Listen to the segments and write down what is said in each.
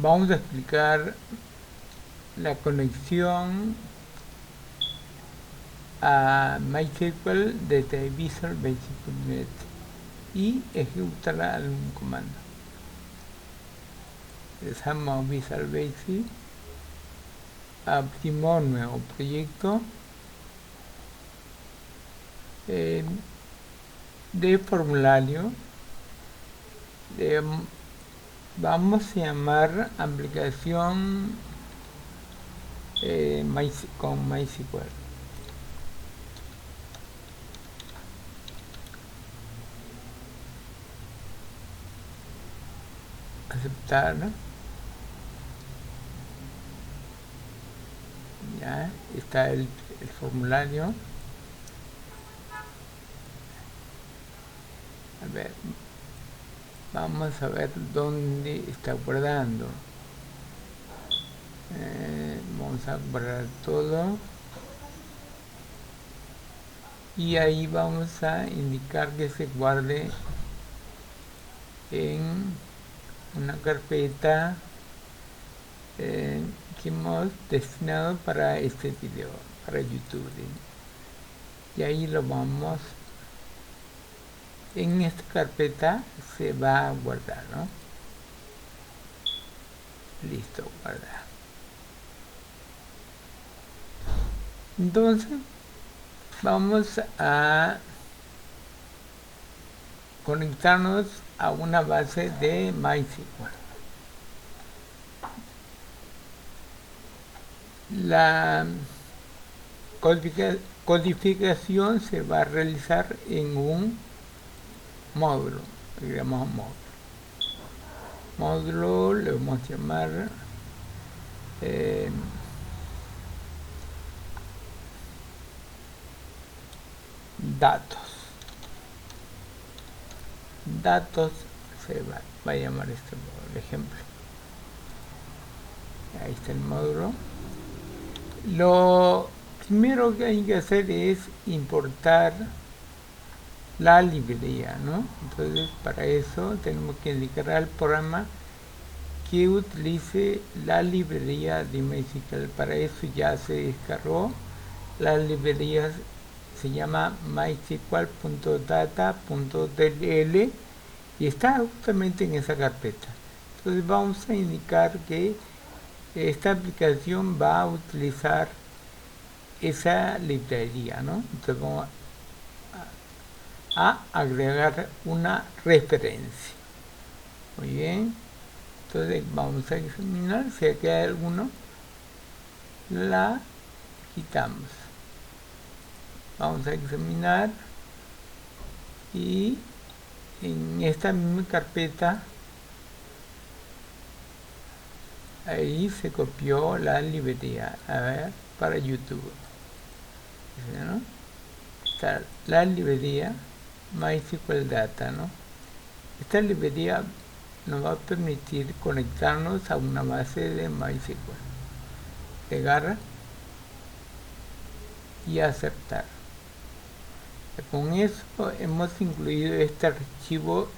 Vamos a explicar la conexión a MySQL desde Visual Basic.net y ejecutar algún comando. Usamos Visual Basic, abrimos un nuevo proyecto de formulario. Vamos a llamar aplicación con MySQL. Aceptar. Ya está el formulario. A ver, vamos a ver dónde está guardando. Vamos a guardar todo y ahí vamos a indicar que se guarde en una carpeta que hemos destinado para este video, para YouTube, y ahí lo vamos, en esta carpeta se va a guardar, ¿no? Listo, guardar. Entonces vamos a conectarnos a una base de MySQL. La codificación se va a realizar en un módulo, le llamamos módulo, le vamos a llamar datos se va a llamar este módulo, ejemplo. Ahí está el módulo. Lo primero que hay que hacer es importar la librería, ¿no? Entonces, para eso tenemos que indicar al programa que utilice la librería de MySQL. Para eso ya se descargó. La librería se llama mysql.data.dll y está justamente en esa carpeta. Entonces vamos a indicar que esta aplicación va a utilizar esa librería, ¿no? Entonces vamos a agregar una referencia. Muy bien. Entonces vamos a examinar si aquí hay alguno. La quitamos. Vamos a examinar y en esta misma carpeta ahí se copió la librería, a ver, para YouTube, ¿no? Está la librería MySQL Data, ¿no? Esta librería nos va a permitir conectarnos a una base de MySQL. Pegar y aceptar. Con eso hemos incluido este archivo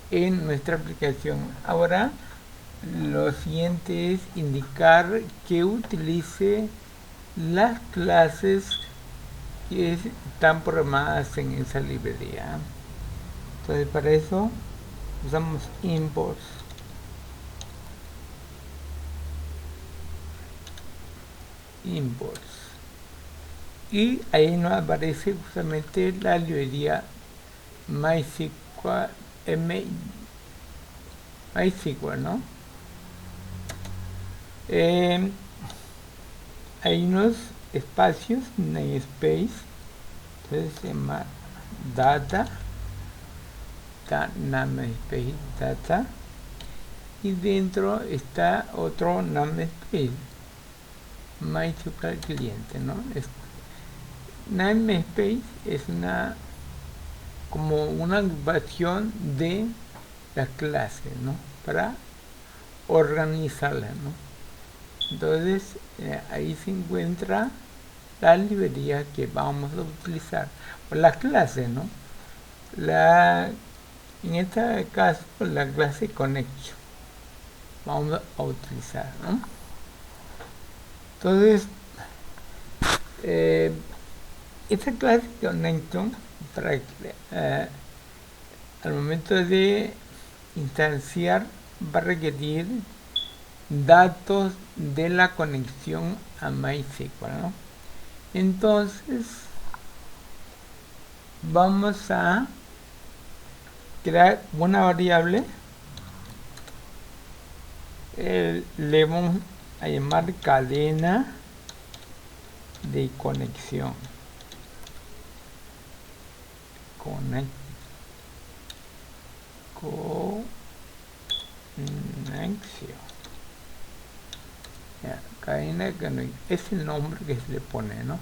en nuestra aplicación. Ahora lo siguiente es indicar que utilice las clases que están programadas en esa librería. Entonces para eso usamos imports. Y ahí nos aparece justamente la librería MySQL, ¿no? Hay unos espacios, namespace, entonces se llama data, namespace data, y dentro está otro namespace, MySQL cliente, ¿no? Namespace es como una agrupación de las clases, ¿no? Para organizarlas, ¿no? Entonces ahí se encuentra la librería que vamos a utilizar, o las clases, ¿no? En este caso la clase connection. vamos a utilizar, ¿no? Entonces, esta clase de connection al momento de instanciar va a requerir datos de la conexión a MySQL, ¿no? Entonces vamos a crear una variable, le vamos a llamar cadena de conexión. Conexión. Ya, cadena de conexión es el nombre que se le pone, ¿no?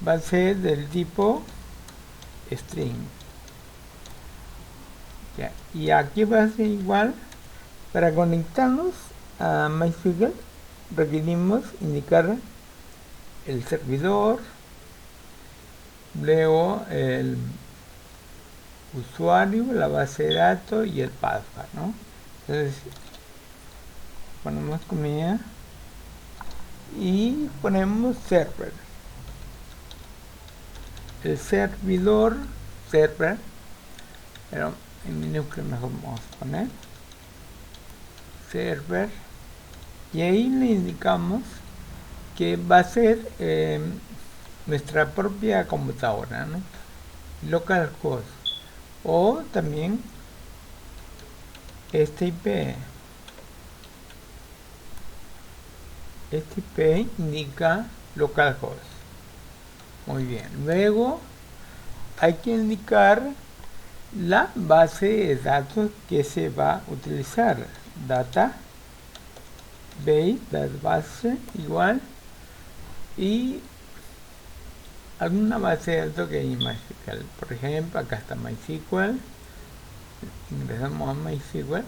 Va a ser del tipo string. Ya, y aquí va a ser igual. Para conectarnos a MySQL requerimos indicar el servidor, luego el usuario, la base de datos y el password, ¿no? Entonces ponemos comida y ponemos server. El servidor, server, pero en minúscula mejor vamos a poner server, y ahí le indicamos que va a ser nuestra propia computadora, ¿no? Localhost, o también este IP indica localhost. Muy bien, luego hay que indicar la base de datos que se va a utilizar. Data base igual, y alguna base de datos que hay en MySQL. Por ejemplo, acá está MySQL, ingresamos a MySQL.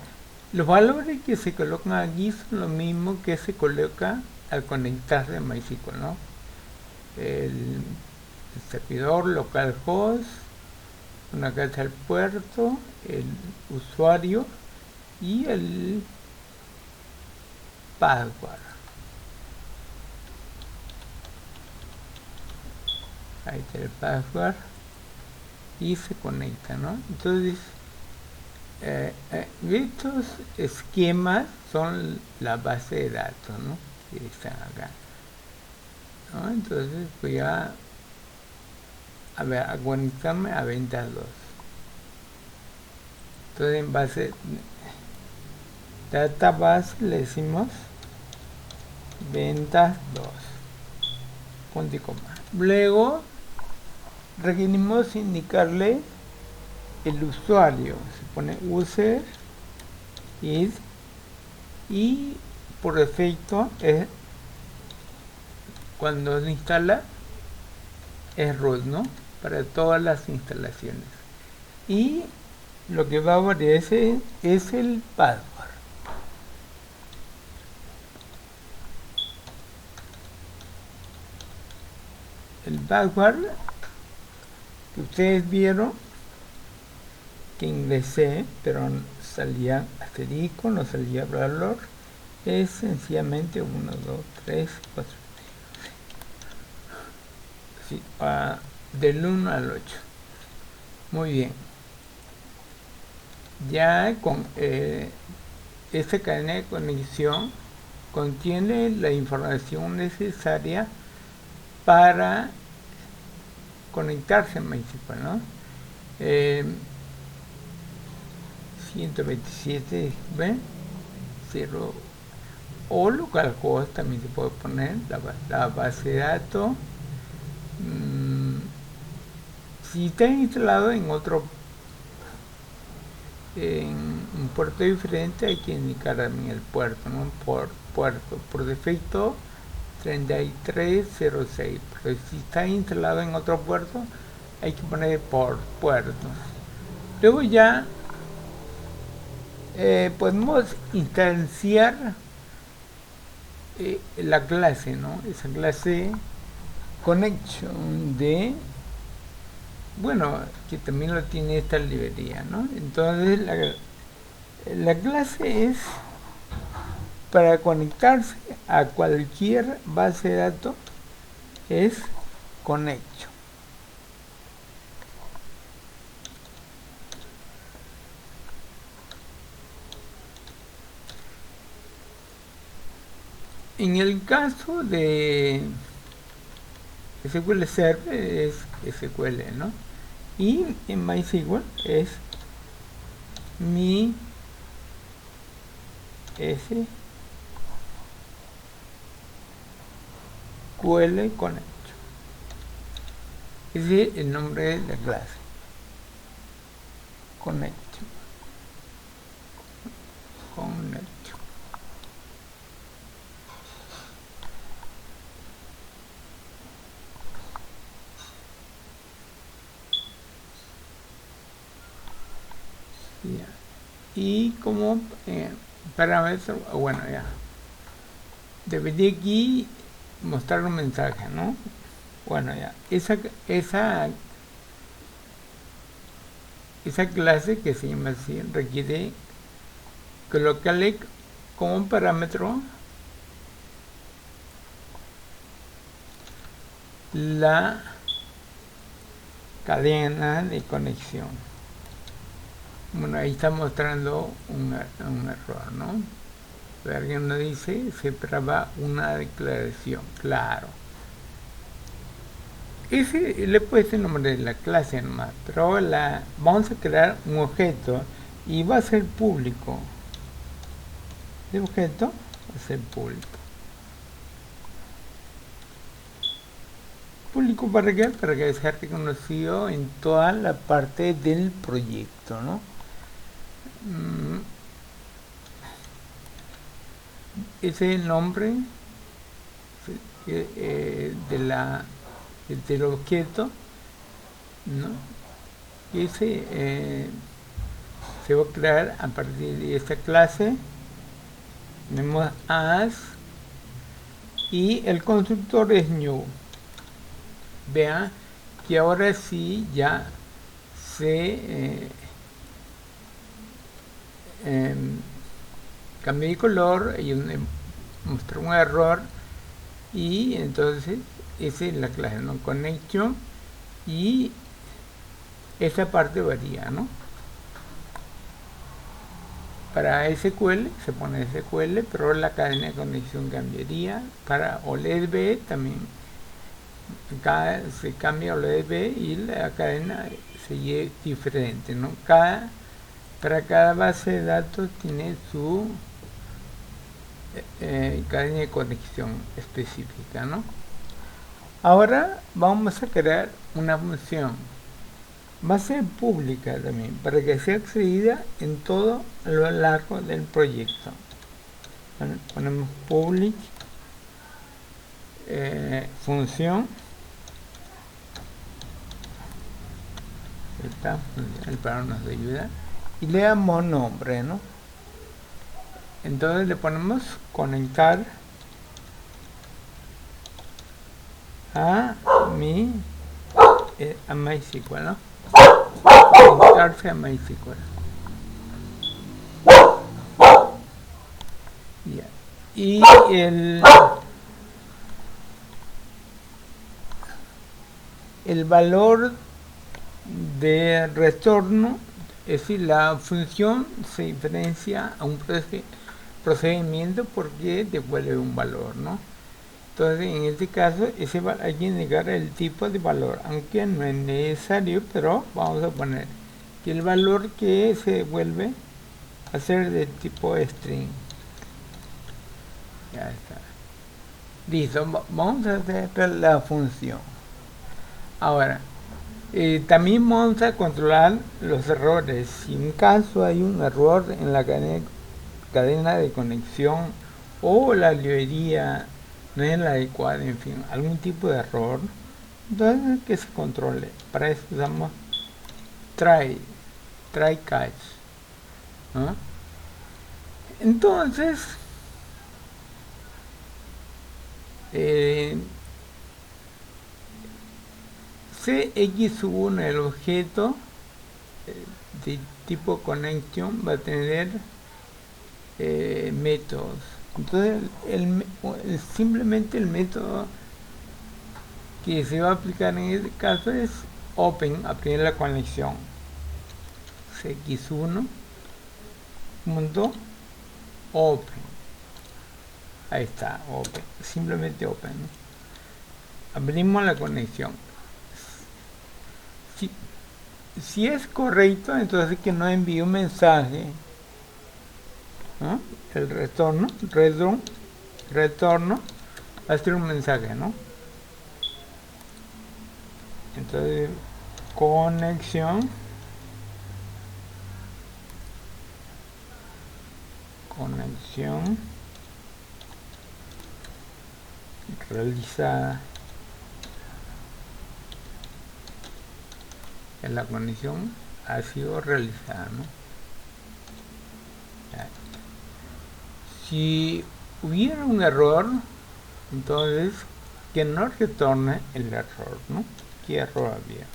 Los valores que se colocan aquí son lo mismo que se coloca al conectarse a MySQL, ¿no? El servidor, localhost, acá está el puerto, el usuario y el password. Ahí está el password y se conecta, ¿no? Entonces estos esquemas son la base de datos, ¿no? Que están acá, ¿no? Entonces voy a conectarme a ventas 2. Entonces en base database le decimos ventas 2, punto y coma. Luego requerimos indicarle el usuario, se pone user is, y por defecto es cuando se instala es root, ¿no? Para todas las instalaciones, y lo que va a aparecer es el password. El password que ustedes vieron que ingresé, pero salía asterisco, no salía valor, es sencillamente 1, 2, 3, 4, sí, del 1 al 8. Muy bien. Ya con esta cadena de conexión contiene la información necesaria para conectarse a MySQL, ¿no? 127, ¿ven? 0, o localhost también se puede poner, la base de datos. Si está instalado en otro en un puerto diferente, hay que indicar también el puerto, ¿no? Por defecto 3306, pero si está instalado en otro puerto, hay que poner por puerto. Luego ya podemos instanciar la clase, ¿no? Esa clase connection de, bueno, que también lo tiene esta librería, ¿no? Entonces la clase es para conectarse a cualquier base de datos es connection. En el caso de SQL Server es SQL, ¿no? Y en MySQL es mi SQL Connection. Ese es el nombre de la clase. Connection. Ya. Y como parámetro, bueno, ya debería aquí mostrar un mensaje, ¿no? Bueno, ya esa clase que se llama así requiere colocarle como parámetro la cadena de conexión. Bueno, ahí está mostrando un error, ¿no? Alguien nos dice, se esperaba una declaración, claro. Ese le he puesto el nombre de la clase nomás, pero vamos a crear un objeto y va a ser público. El objeto va a ser público. ¿Público para qué? Para que sea reconocido en toda la parte del proyecto, ¿no? Ese es el nombre del objeto, ¿no? Y ese se va a crear a partir de esta clase. Tenemos as y el constructor es new. Vean que ahora sí ya se cambió de color y mostró un error, y entonces esa es la clase, ¿no? Connection, y esa parte varía, ¿no? Para SQL se pone SQL, pero la cadena de conexión cambiaría. Para OLEDB también se cambia OLEDB y la cadena sigue diferente, ¿no? Para cada base de datos tiene su cadena de conexión específica, ¿no? Ahora vamos a crear una función. Va a ser pública también, para que sea accedida en todo a lo largo del proyecto. Bueno, ponemos public función. Esta función, el paro nos ayuda. Y le damos nombre, ¿no? Entonces le ponemos conectar a MySQL, ¿no? Conectarse a MySQL. Yeah. Y el valor de retorno, es decir, la función se diferencia a un procedimiento porque devuelve un valor, ¿no? Entonces, en este caso, hay que indicar el tipo de valor, aunque no es necesario, pero vamos a poner que el valor que se devuelve va a ser del tipo string. Ya está. Listo, vamos a hacer la función. Ahora, también vamos a controlar los errores. Si en caso hay un error en la cadena de conexión o la librería no es la adecuada, en fin, algún tipo de error, entonces que se controle. Para eso usamos try catch, ¿no? Entonces CX1, el objeto de tipo connection, va a tener métodos. Entonces, simplemente el método que se va a aplicar en este caso es open, abrir la conexión cx1 punto open. Ahí está, open, simplemente open, ¿no? Abrimos la conexión. Si es correcto, entonces que no envíe un mensaje, ¿no? El retorno va a ser un mensaje, ¿no? Entonces, conexión realizada. La conexión ha sido realizada, ¿no? Si hubiera un error, entonces que no retorne el error, ¿no? ¿Qué error había?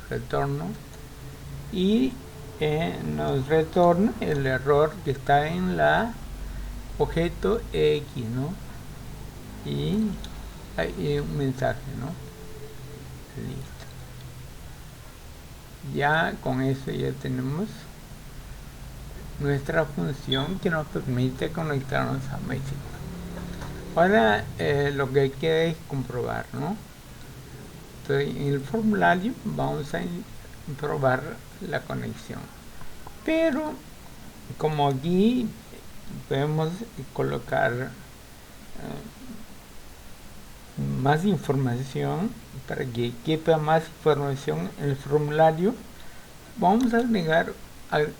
Retorno y nos retorna el error que está en la objeto X, ¿no? Y hay un mensaje, ¿no? Listo. Ya con eso ya tenemos nuestra función que nos permite conectarnos a MySQL. Ahora lo que queda es comprobar, ¿no? Entonces en el formulario vamos a probar la conexión, pero como aquí podemos colocar más información, para que quepa más información en el formulario, vamos a agregar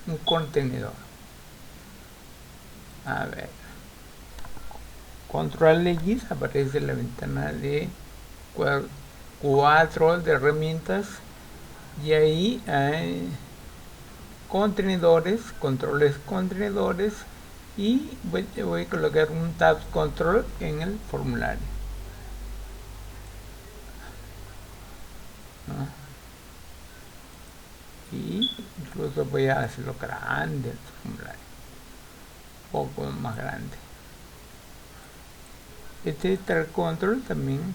un contenedor. A ver, control X, aparece la ventana de 4 de herramientas y ahí hay contenedores, controles contenedores, y voy a colocar un tab control en el formulario, ¿no? Y incluso voy a hacerlo grande el formulario, un poco más grande. Este tab control también,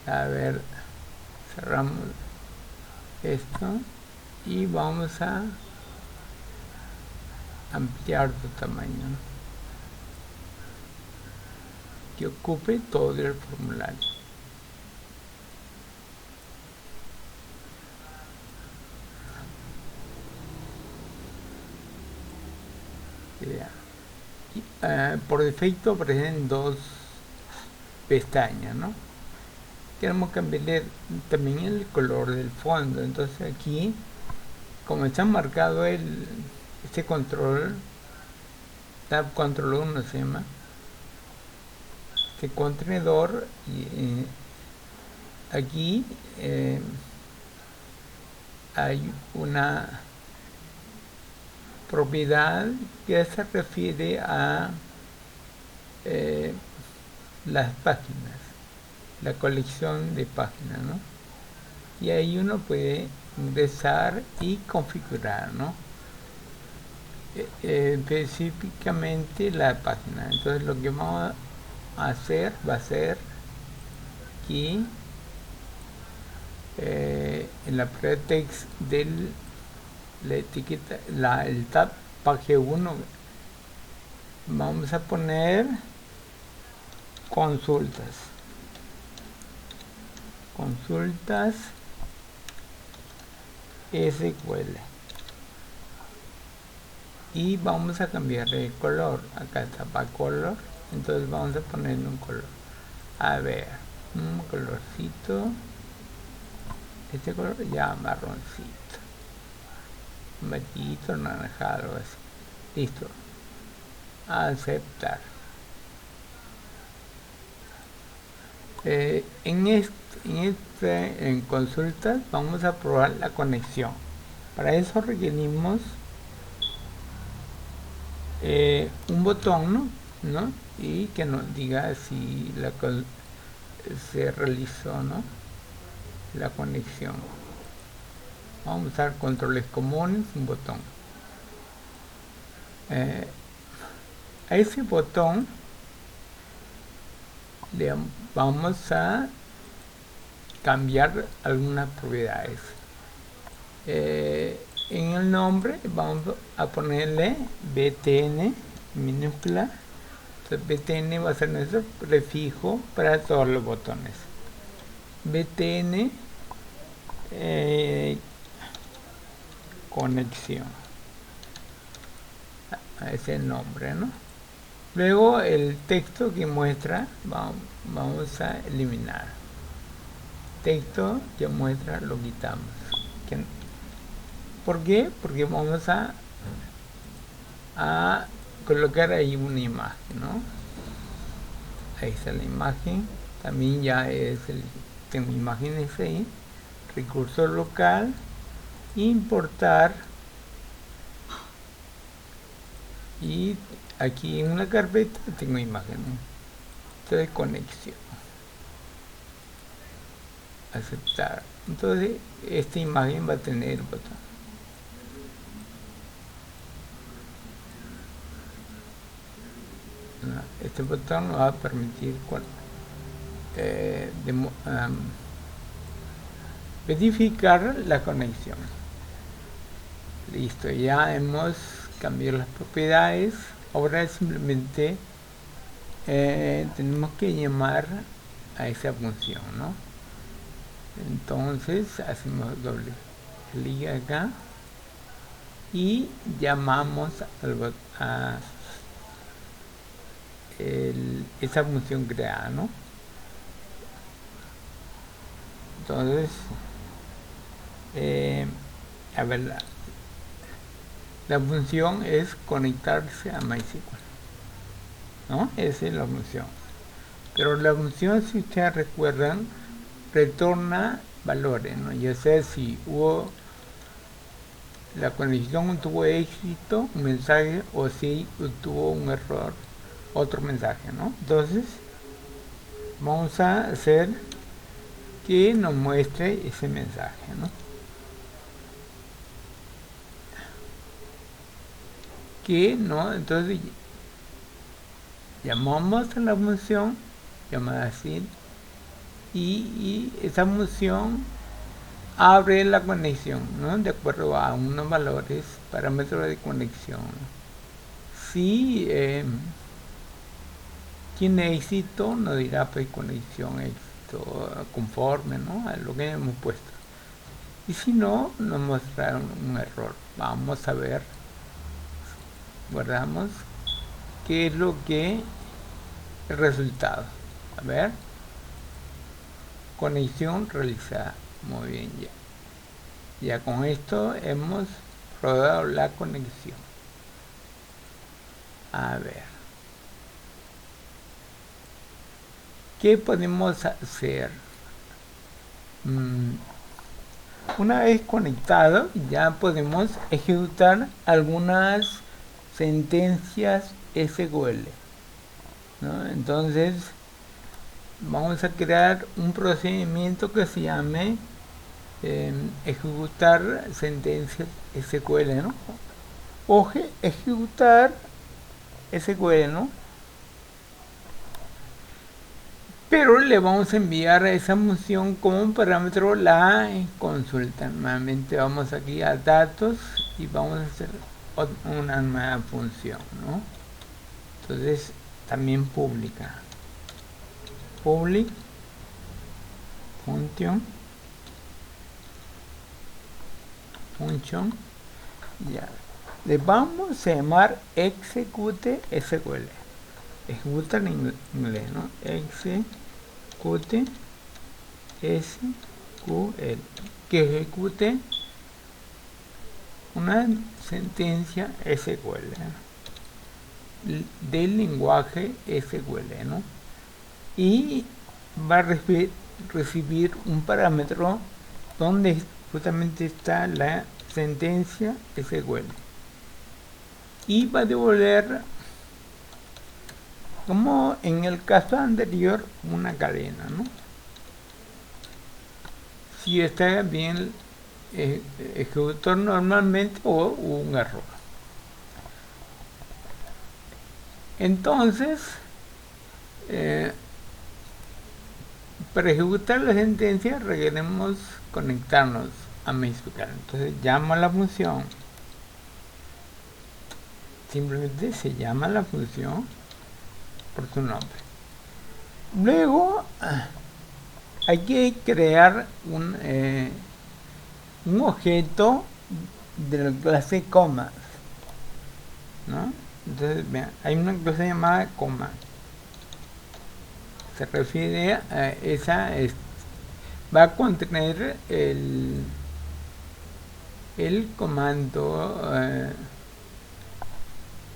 a ver, cerramos esto y vamos a ampliar su tamaño, ¿no? Que ocupe todo el formulario. Por defecto aparecen dos pestañas, ¿no? Queremos cambiarle también el color del fondo, entonces aquí, como está marcado este control, tab control 1 se llama, este contenedor, y aquí hay una propiedad que se refiere a las páginas, la colección de páginas, ¿no? Y ahí uno puede ingresar y configurar, ¿no? Específicamente la página. Entonces lo que vamos a hacer va a ser aquí en la pretext de la etiqueta, el tab página 1, vamos a poner consultas SQL, y vamos a cambiar el color. Acá está para color, entonces vamos a ponerle un color, a ver, un colorcito, este color ya marroncito, amarillito, naranjado, así. Listo, aceptar. En consultas vamos a probar la conexión. Para eso requerimos un botón, ¿no? Y que nos diga si se realizó, ¿no?, la conexión. Vamos a usar controles comunes, un botón. A ese botón le vamos a cambiar algunas propiedades. En el nombre vamos a ponerle btn minúscula. Entonces btn va a ser nuestro prefijo para todos los botones. btn conexión, a ese nombre, ¿no? Luego el texto que muestra vamos a eliminar. Texto que muestra lo quitamos. ¿Por qué? Porque vamos a colocar ahí una imagen, ¿no? Ahí está la imagen. También ya tengo imágenes ahí. Recurso local, importar, y aquí en una carpeta tengo imágenes. Entonces conexión, aceptar. Entonces esta imagen va a tener el botón. Este botón nos va a permitir verificar la conexión. Listo, ya hemos cambiado las propiedades. Ahora simplemente tenemos que llamar a esa función, ¿no? Entonces hacemos doble clic acá y llamamos a esa función creada, ¿no? Entonces a ver, la función es conectarse a MySQL, ¿no? Esa es la función. Pero la función, si ustedes recuerdan, retorna valores, ¿no? Ya sea si la conexión tuvo éxito, un mensaje, o si tuvo un error, otro mensaje, ¿no? Entonces vamos a hacer que nos muestre ese mensaje, ¿no? Que no, entonces llamamos a la función llamada así y esa función abre la conexión, ¿no? De acuerdo a unos valores, parámetros de conexión. Si tiene éxito, nos dirá pues conexión éxito conforme, ¿no? A lo que hemos puesto. Y si no, nos mostrará un error. Vamos a ver, guardamos qué es lo que el resultado. A ver, conexión realizada. Muy bien, ya con esto hemos rodado la conexión. A ver, ¿qué podemos hacer? Una vez conectado, ya podemos ejecutar algunas sentencias SQL, ¿no? Entonces vamos a crear un procedimiento que se llame ejecutar sentencias SQL, ¿no? O ejecutar SQL, ¿no? Pero le vamos a enviar a esa función como parámetro la consulta. Nuevamente vamos aquí a datos y vamos a hacer una nueva función, ¿no? Entonces también pública, public function, ya le vamos a llamar execute SQL, ejecuta en inglés, ¿no? Execute SQL, que ejecute una sentencia SQL, ¿no? Del lenguaje SQL, ¿no? Y va a recibir un parámetro donde justamente está la sentencia SQL y va a devolver, como en el caso anterior, una cadena, ¿no? Si está bien ejecutar normalmente o un error. Entonces, para ejecutar la sentencia requerimos conectarnos a MySQL. Entonces llamo a la función, simplemente se llama la función por su nombre. Luego hay que crear un objeto de la clase comas, ¿no? Entonces vean, hay una clase llamada coma, se refiere a esa, va a contener el comando,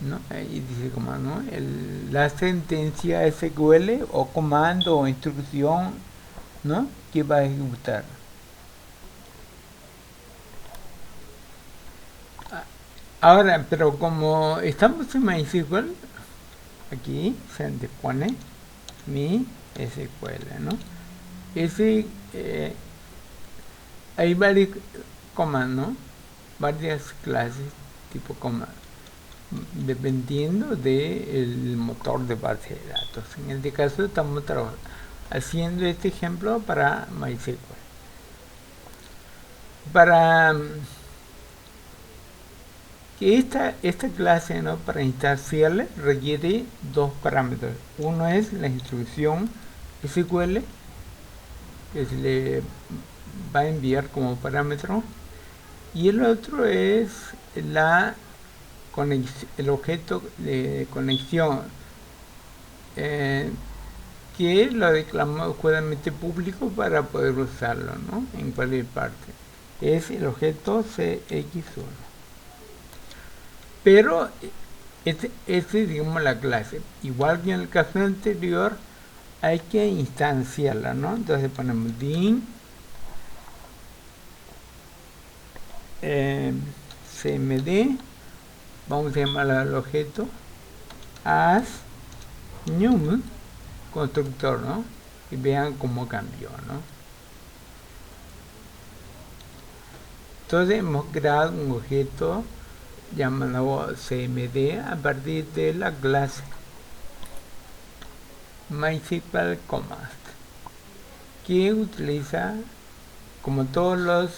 ¿no? Ahí dice comando, ¿no? La sentencia SQL o comando o instrucción, ¿no? Que va a ejecutar. Ahora, pero como estamos en MySQL, aquí se antepone mi SQL, ¿no? Hay varios comandos, ¿no? Varias clases tipo comando, dependiendo del motor de base de datos. En este caso estamos haciendo este ejemplo para MySQL. Para que esta clase, ¿no? Para instanciarla requiere dos parámetros. Uno es la instrucción SQL, que se le va a enviar como parámetro, y el otro es el objeto de conexión, que lo declaramos jugadamente público para poder usarlo, ¿no? En cualquier parte. Es el objeto CX1. Pero este digamos la clase, igual que en el caso anterior, hay que instanciarla, ¿no? Entonces ponemos din cmd, vamos a llamar al objeto as new constructor, ¿no? Y vean cómo cambió, ¿no? Entonces hemos creado un objeto llamado cmd a partir de la clase MySQL Command, que utiliza, como todos los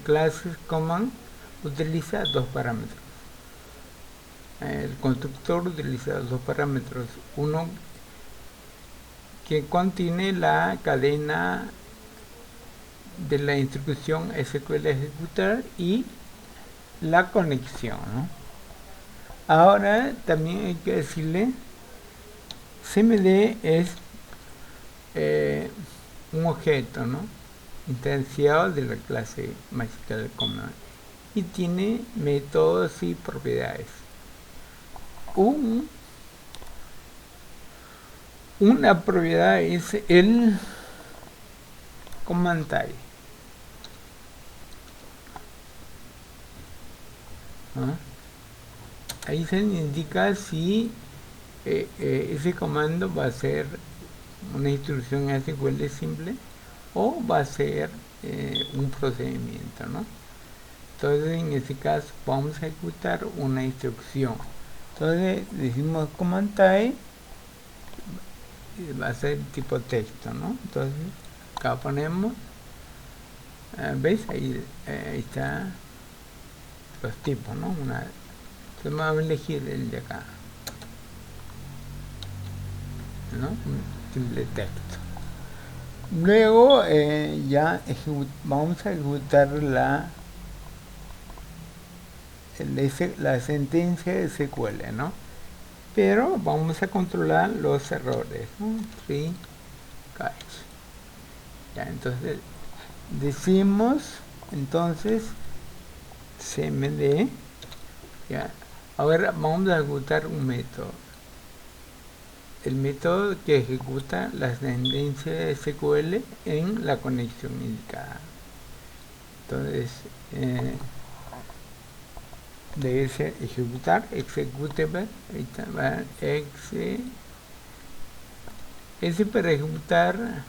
clases command, utiliza dos parámetros. El constructor utiliza dos parámetros, uno que contiene la cadena de la instrucción SQL ejecutar y la conexión, ¿no? Ahora también hay que decirle cmd es un objeto, ¿no? Instanciado de la clase MySQL Command y tiene métodos y propiedades. Una propiedad es el command type, ¿no? Ahí se indica si ese comando va a ser una instrucción SQL simple o va a ser un procedimiento, ¿no? Entonces en este caso vamos a ejecutar una instrucción. Entonces decimos command type, va a ser tipo texto, ¿no? Entonces acá ponemos, ¿ves? Ahí está los tipos, ¿no? Entonces vamos a elegir el de acá, ¿no? Un simple texto. Luego ya vamos a ejecutar la sentencia de SQL, ¿no? Pero vamos a controlar los errores, ¿no? Free catch. Ya, entonces decimos entonces cmd, ya. Ahora vamos a ejecutar un método, el método que ejecuta la sentencia de SQL en la conexión indicada. Entonces debe ser ejecutar, executable, ese para ejecutar.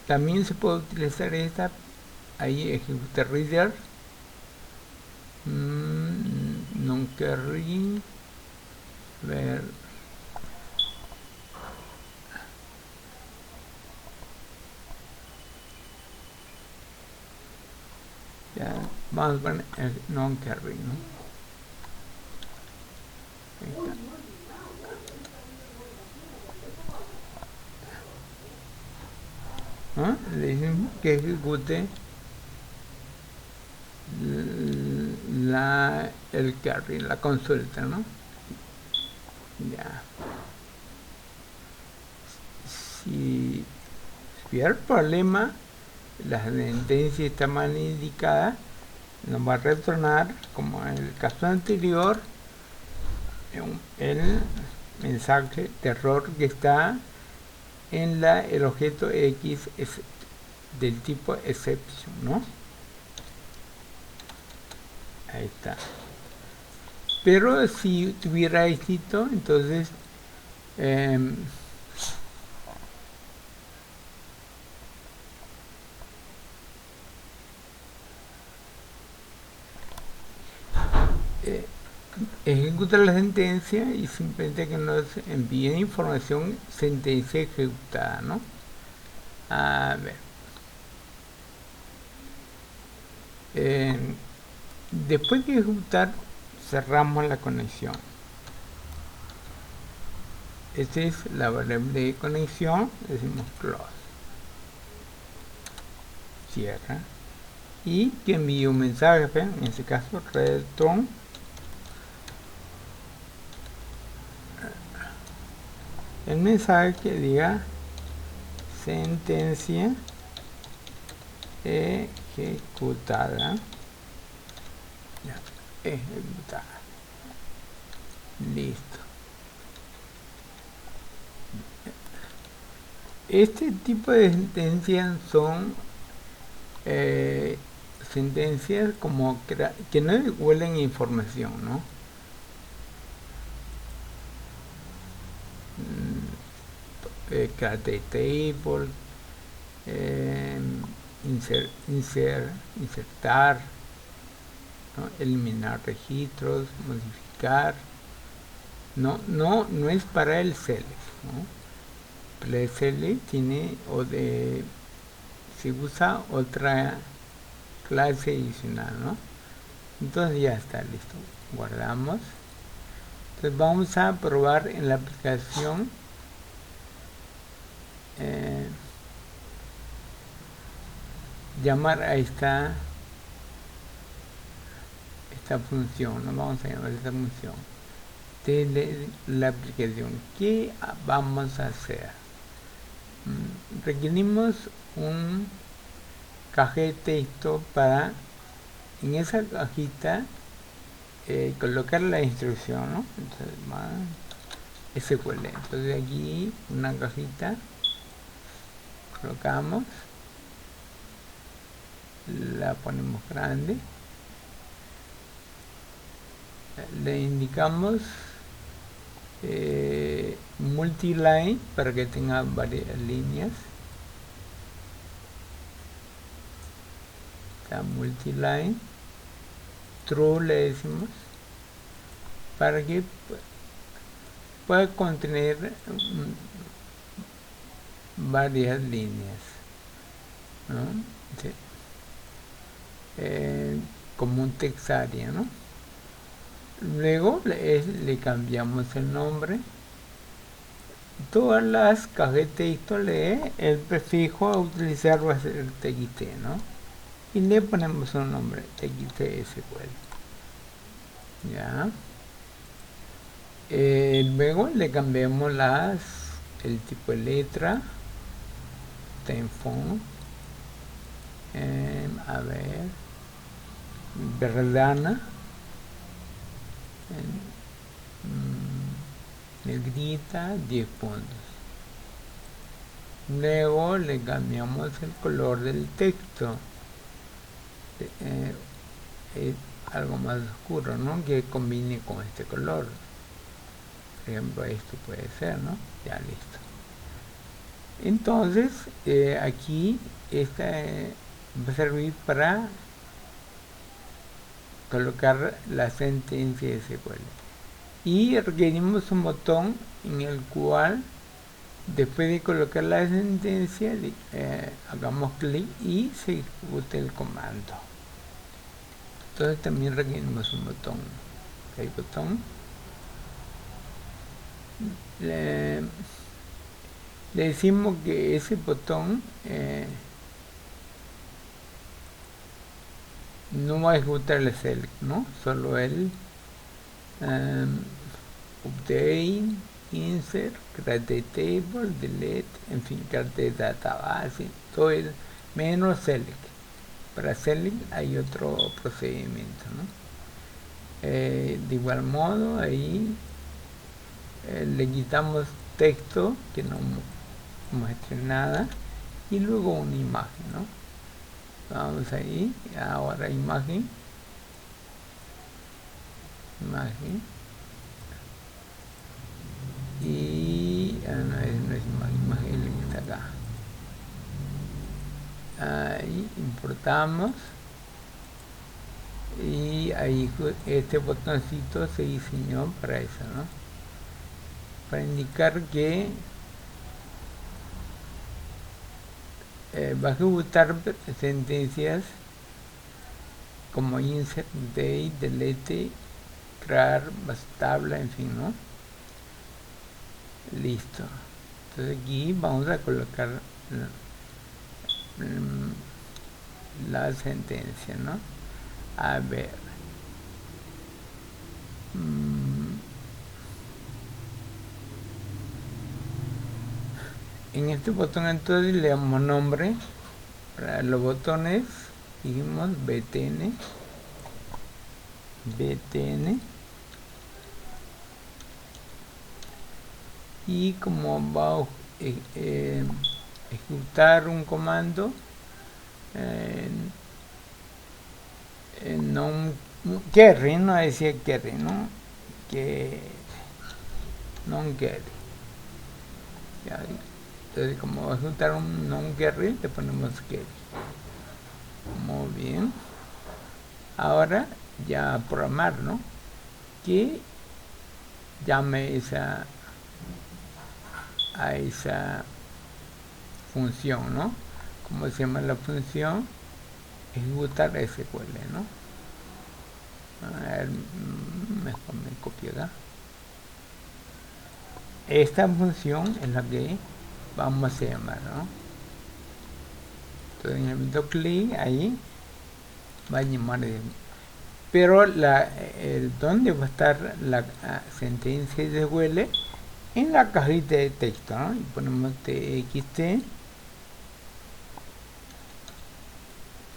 También se puede utilizar esta ahí ejecuta reader, non carry, ver, ya, vamos a poner non carry, ¿no? Ahí está. ¿Ah? Le decimos que ejecute el carry, la consulta, ¿no? Ya. Si hubiera problema, la sentencia está mal indicada, nos va a retornar, como en el caso anterior, el mensaje de error que está en el objeto X del tipo exception, ¿no? Ahí está. Pero si tuviera éxito, entonces ejecuta la sentencia y simplemente que nos envíe información sentencia ejecutada, ¿no? A ver. Después de ejecutar, cerramos la conexión. Esta es la variable de conexión, decimos close. Cierra. Y que envíe un mensaje, en este caso return el mensaje que diga sentencia ejecutada. Ya, ejecutada. Listo. Este tipo de sentencias son sentencias como que no devuelven información, ¿no? Create table, insertar, ¿no? Eliminar registros, modificar. No es para el select, ¿no? El select tiene se usa otra clase adicional, ¿no? Entonces ya está listo. Guardamos. Entonces vamos a probar en la aplicación llamar a esta función, ¿no? Vamos a llamar esta función de la aplicación. ¿Qué vamos a hacer? Requerimos un caja de texto para en esa cajita colocar la instrucción, ¿no? Entonces, SQL. Entonces aquí una cajita, colocamos, la ponemos grande, le indicamos multiline para que tenga varias líneas. Multiline, true le decimos, para que pueda contener varias líneas, ¿no? Sí. Como un textaria, ¿no? Luego le cambiamos el nombre. Todas las cajas de texto el prefijo a utilizar va a ser txt, ¿no? Y le ponemos un nombre, txt-sql. Ya. Luego le cambiamos el tipo de letra, font, a ver, verdana, negrita, 10 puntos. Luego le cambiamos el color del texto, algo más oscuro, ¿no? Que combine con este color. Por ejemplo, esto puede ser, ¿no? Ya listo. Entonces, aquí va a servir para colocar la sentencia SQL. Y requerimos un botón en el cual, después de colocar la sentencia, hagamos clic y se ejecute el comando. Entonces también requerimos un botón. El botón le decimos que ese botón no va a ejecutar el select, ¿no? Solo el update, insert, create table, delete, en fin, create database, todo es menos select. Para select hay otro procedimiento, ¿no? De igual modo, ahí le quitamos texto que no muestre nada y luego una imagen, ¿no? Vamos ahí, ahora imagen, y no es imagen que está acá. Ahí importamos y ahí este botoncito se diseñó para eso, ¿no? Para indicar que va a ejecutar sentencias como insert, date, delete, crear, tabla, en fin, ¿no? Listo. Entonces aquí vamos a colocar la sentencia, ¿no? A ver. En este botón entonces le damos nombre. Para los botones dijimos btn, y como va a ejecutar un comando non carry, no decía carry, ¿no? Que non carry. Entonces, como va a ejecutar un non carry, le ponemos carry. Muy bien. Ahora ya programar, ¿no? Que llame a esa función, ¿no? Como se llama la función, ejecutar SQL, ¿no? A ver, mejor me copio acá. Esta función es la que vamos a llamar, ¿no? Entonces en el momento clic ahí va a llamar, pero ¿dónde va a estar la sentencia SQL? En la cajita de texto, ¿no? Y ponemos txt.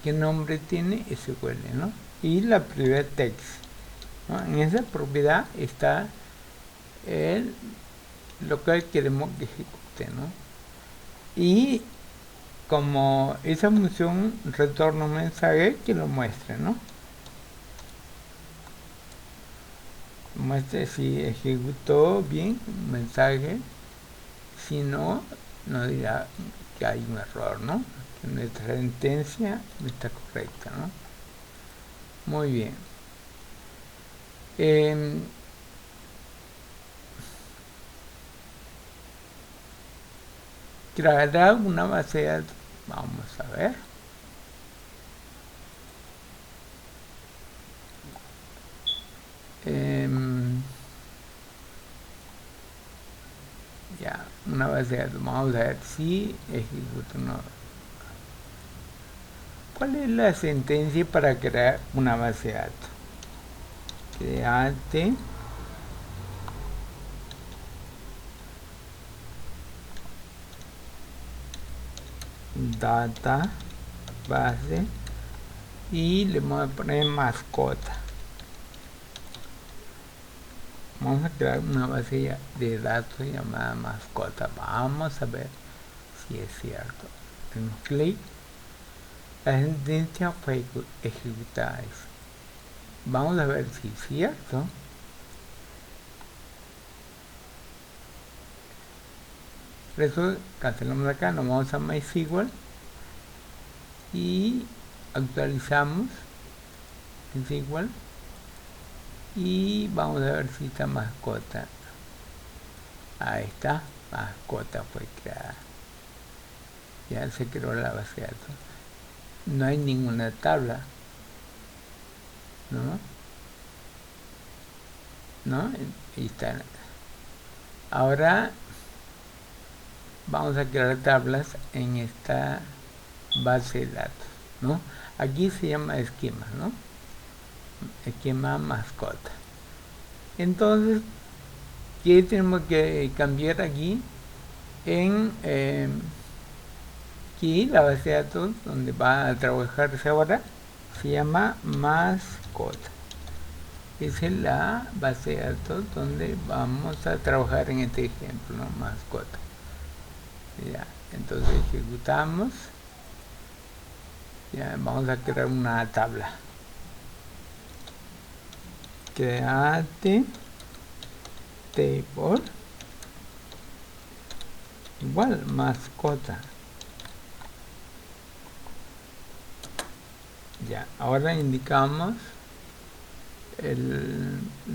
¿Qué nombre tiene? SQL, ¿no? Y la propiedad text, ¿no? En esa propiedad está lo que queremos que ejecute, ¿no? Y como esa función retorna un mensaje que lo muestre, ¿no? Muestre si ejecutó bien un mensaje, si no, nos dirá que hay un error, ¿no? Que nuestra sentencia no está correcta, ¿no? Muy bien. Creará una base de datos. Vamos a ver. Ya, una base de datos. Vamos a ver si ejecuta uno. ¿Cuál es la sentencia para crear una base de datos? Create data base y le vamos a poner mascota. Vamos a crear una base de datos llamada mascota. Vamos a ver si es cierto. Hacemos clic. La sentencia fue ejecutada. Vamos a ver si es cierto. Por eso cancelamos acá, nos vamos a MySQL y actualizamos, es igual, y vamos a ver si está mascota. Ahí está, mascota fue creada. Ya se creó la base de datos. No hay ninguna tabla, ¿no? Ahí está. Ahora vamos a crear tablas en esta base de datos, ¿no? Aquí se llama esquema, ¿no? Esquema mascota. Entonces, ¿qué tenemos que cambiar aquí? En aquí la base de datos donde va a trabajarse ahora se llama mascota. Esa es la base de datos donde vamos a trabajar en este ejemplo, ¿no? Mascota. Ya, entonces ejecutamos. Ya, vamos a crear una tabla. Create table igual mascota. Ya, ahora indicamos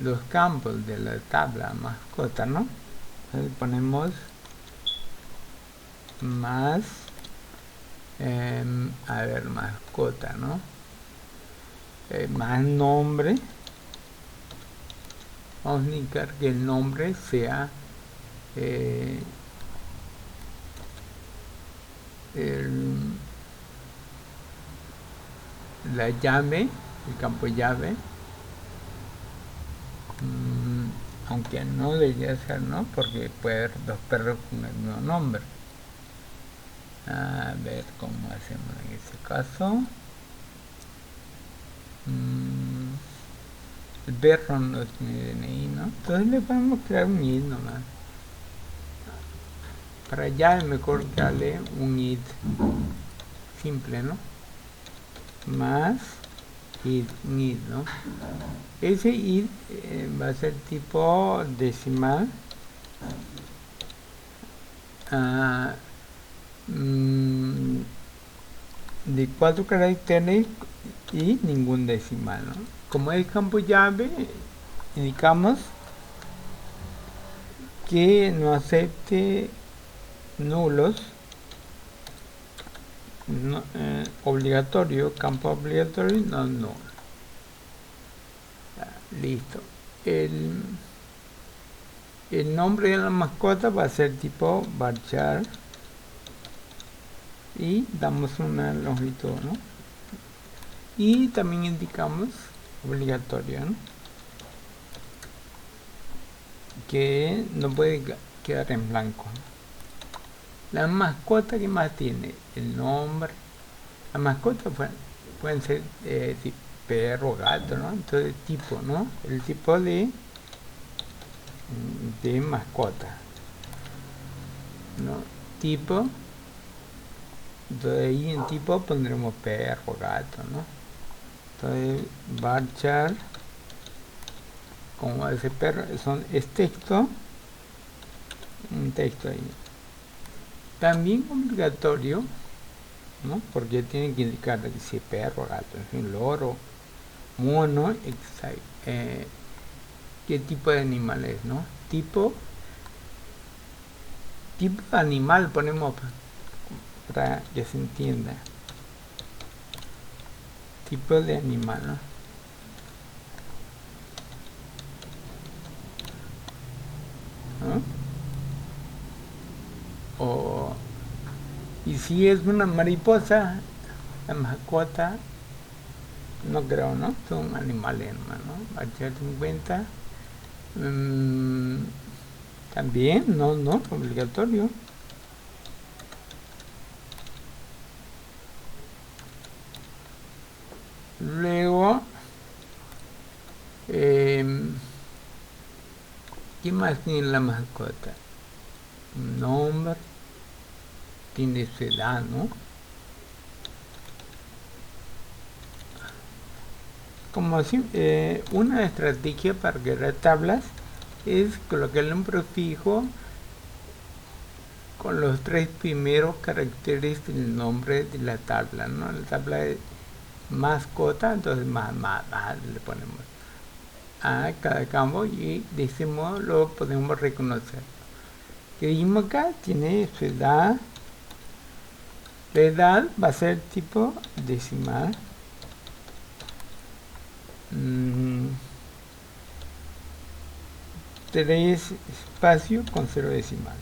los campos de la tabla mascota, ¿no? Entonces ponemos más, a ver, mascota, ¿no? Más nombre. Vamos a indicar que el nombre sea la llave, el campo llave, aunque no debería ser, ¿no? Porque puede haber dos perros con el mismo nombre. A ver cómo hacemos en este caso. El perro no tiene DNI, ¿no? Entonces le podemos crear un id nomás. Para allá es mejor darle un id simple, ¿no? Más id, un id, ¿no? Ese id va a ser tipo decimal. De 4 caracteres y ningún decimal, ¿no? Como es campo llave, indicamos que no acepte nulos, no, obligatorio, campo obligatorio, no nulo. Listo. El nombre de la mascota va a ser tipo varchar y damos una longitud, ¿no? Y también indicamos obligatorio, ¿no? Que no puede quedar en blanco, ¿no? La mascota que más tiene el nombre, la mascota pueden ser perro, gato, ¿no? Entonces tipo, ¿no? El tipo de mascota, ¿no? Tipo, entonces ahí en tipo pondremos perro, gato, ¿no? Entonces varchar, como ese perro es texto, un texto ahí. También obligatorio, ¿no? Porque tienen que indicar si perro, gato, un loro, mono, qué tipo de animal es, ¿no? Tipo de animal ponemos para que se entienda. Tipo de animal, ¿no? Y si es una mariposa, la mascota, no creo, ¿no? Son animales, ¿no? A echar en cuenta. También, no, obligatorio. Luego, ¿qué más tiene la mascota? Un nombre, tiene su edad, ¿no? Como así, una estrategia para crear tablas es colocarle un prefijo con los 3 primeros caracteres del nombre de la tabla, ¿no? La tabla de mascota, entonces más le ponemos a cada campo y de ese modo lo podemos reconocer. Que dijimos acá, tiene su edad. La edad va a ser tipo decimal. 3 espacios con 0 decimales.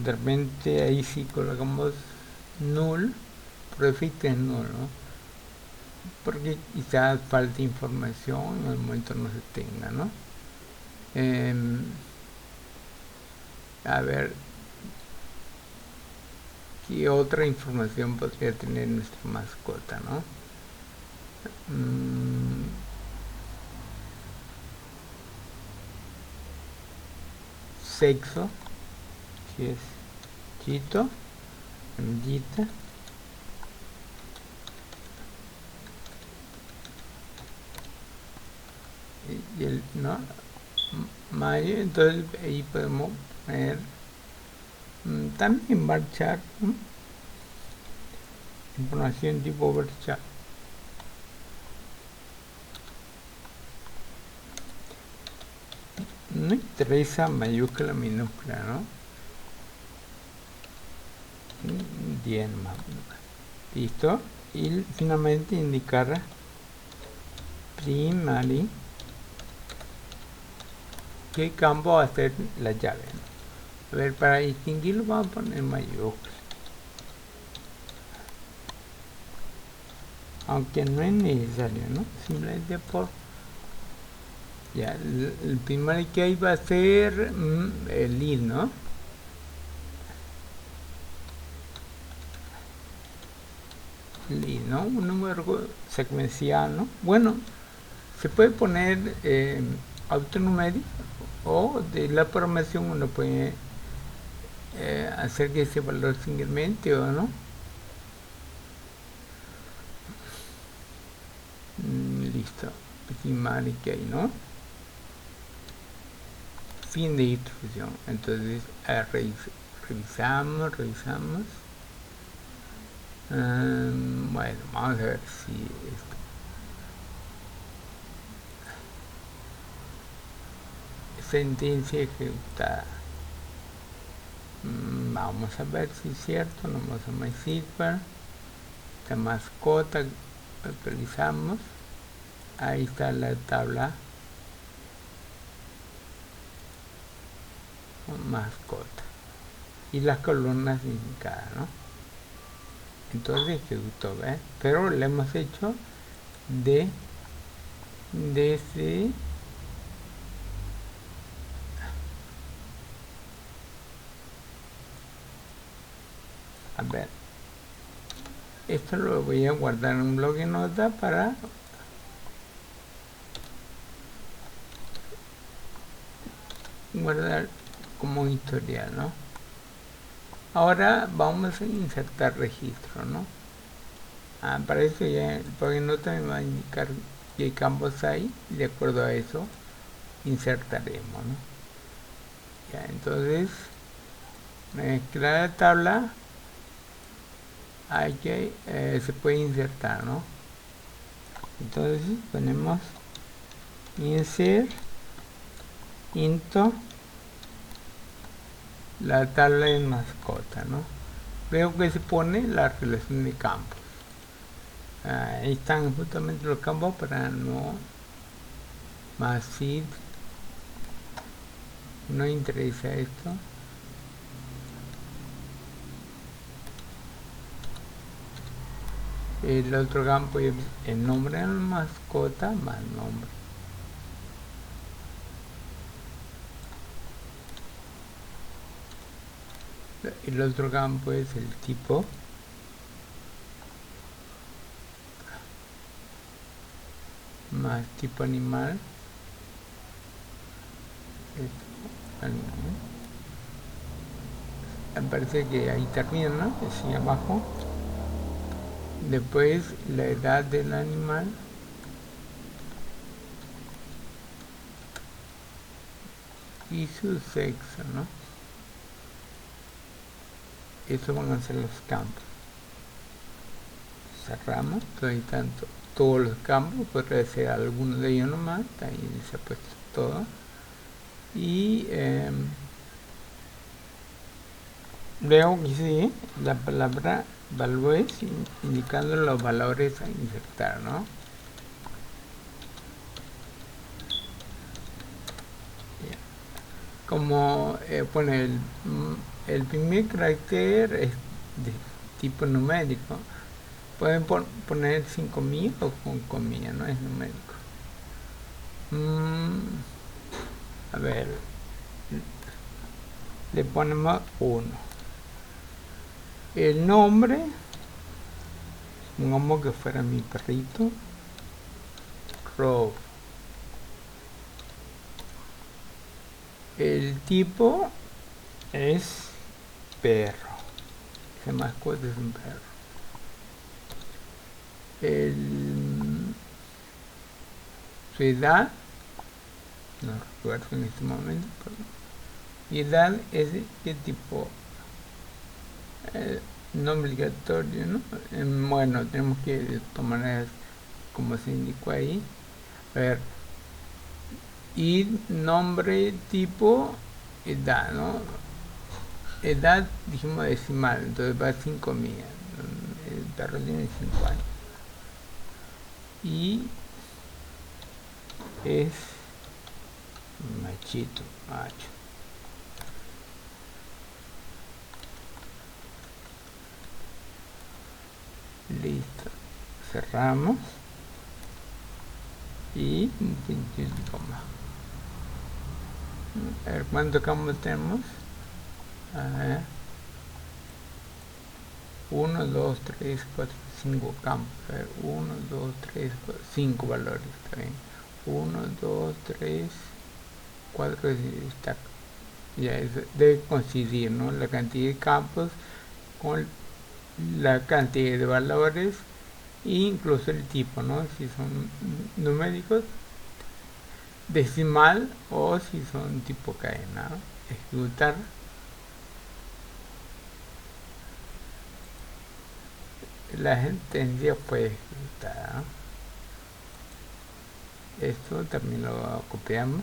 De repente ahí sí colocamos null, por defecto es null, ¿no? Porque quizás falta información en el momento no se tenga, ¿no? A ver, ¿qué otra información podría tener nuestra mascota, no? Sexo, si es chito, hembrita. Y el, ¿no? Mayo, entonces ahí podemos poner también varchar, ¿no? Información tipo varchar. No interesa mayúscula, minúscula, ¿no? 10 más. Listo. Y finalmente indicar primary, qué campo va a ser la llave, ¿no? A ver, para distinguirlo vamos a poner mayúscula. Aunque no es necesario, ¿no? Simplemente por... Ya, el primero que hay va a ser el id, ¿no? El id, ¿no? Un número secuencial, ¿no? Bueno, se puede poner autonumérico o de la programación uno puede hacer que ese valor se incremente o no. Listo. Primary que hay, ¿no? Fin de instrucción. Entonces revisamos. Bueno, vamos a ver si esto. Sentencia ejecutada. Vamos a ver si es cierto. Nos vamos a MySQL. Esta mascota actualizamos. Ahí está la tabla mascota y las columnas indicadas, ¿no? Entonces ejecutó, ¿ves? Pero le hemos hecho desde a ver, esto lo voy a guardar en un bloc de notas para guardar como historial, ¿no? Ahora vamos a insertar registro, ¿no? Para eso ya el bloc de notas me va a indicar qué campos hay y de acuerdo a eso insertaremos, ¿no? Ya, entonces mezclar la tabla hay que se puede insertar, ¿no? Entonces ponemos insert into la tabla de mascota, ¿no? Veo que se pone la relación de campos. Ahí están justamente los campos para no más si no interesa esto. El otro campo es el nombre de la mascota más nombre. El otro campo es el tipo más tipo animal. Me parece que ahí termina, ¿no? Así abajo. Después la edad del animal. Y su sexo, ¿no? Eso van a ser los campos. Cerramos, ahí tanto todos los campos, podría ser alguno de ellos nomás, ahí se ha puesto todo. Y luego aquí sigue la palabra values indicando los valores a insertar, ¿no? Como pone el primer carácter es de tipo numérico, pueden poner sin comillas o con comillas, no es numérico. A ver, le ponemos 1. El nombre, supongamos que fuera mi perrito, Rob. El tipo es perro, esa mascota es un perro. Su edad, no recuerdo en este momento, pero mi edad es de tipo no obligatorio, ¿no? Bueno, tenemos que de todas maneras, como se indicó ahí, a ver, y nombre, tipo, edad, ¿no? Edad, dijimos decimal, entonces va 5 millas. El perro tiene 5 años. Y es machito, macho. Listo. Cerramos. Y un punto y coma. A ver cuántos campos tenemos. A ver. 1, 2, 3, 4, 5 campos. A ver, 1, 2, 3, 4, 5 valores. Está bien. 1, 2, 3, 4 está. Ya debe coincidir, ¿no? La cantidad de campos con la cantidad de valores e incluso el tipo, ¿no? Si son numéricos, decimal o si son tipo cadena, ¿no? Ejecutar. La sentencia fue ejecutada. Esto también lo copiamos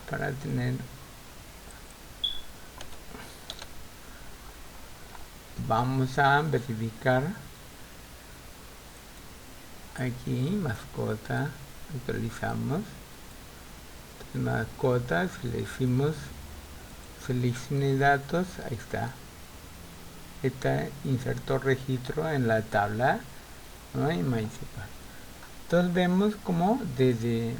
para tener. Vamos a verificar aquí mascota, actualizamos mascota, si le decimos seleccione datos, ahí está. Insertó registro en la tabla, ¿no? En MySQL. Entonces vemos como desde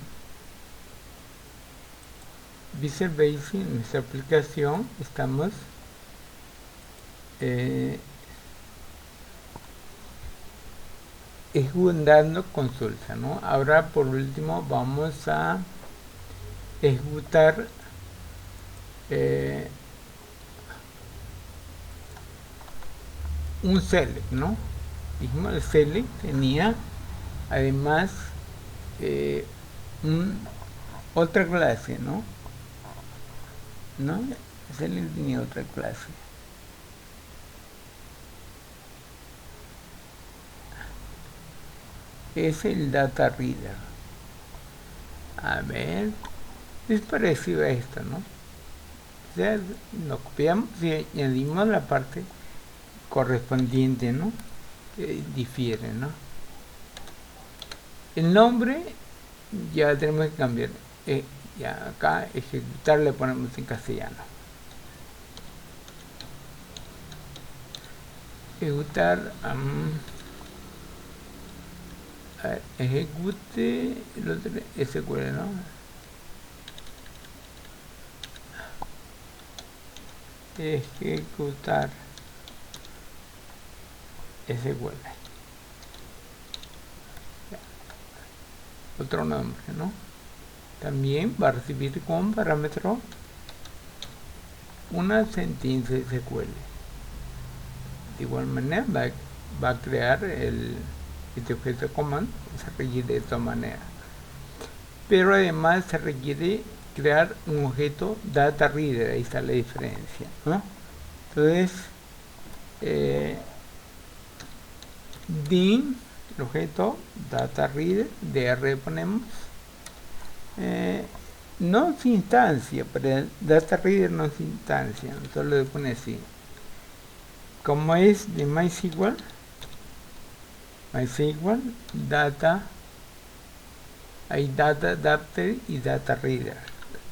Visual Basic, en nuestra aplicación, estamos ejecutando consulta, ¿no? Ahora por último vamos a ejecutar un select, ¿no? Dijimos el select tenía además otra clase, ¿no? El select tenía otra clase. Es el data reader. A ver, es parecido a esto, ¿no? O sea, lo copiamos y añadimos la parte correspondiente, ¿no? Que difiere, ¿no? El nombre ya tenemos que cambiar. Ya acá ejecutar le ponemos en castellano. Ejecutar. A ver, ejecute el otro SQL, ¿no? Ejecutar SQL. Otro nombre, ¿no? También va a recibir como parámetro una sentencia SQL. De igual manera va a crear este objeto command, se requiere de esta manera. Pero además se requiere crear un objeto data reader. Ahí está la diferencia, ¿no? Entonces din, el objeto data reader, dr ponemos, no es instancia, pero data reader no es instancia, solo le pone así. Como es de MySQL data, hay data adapter y data reader.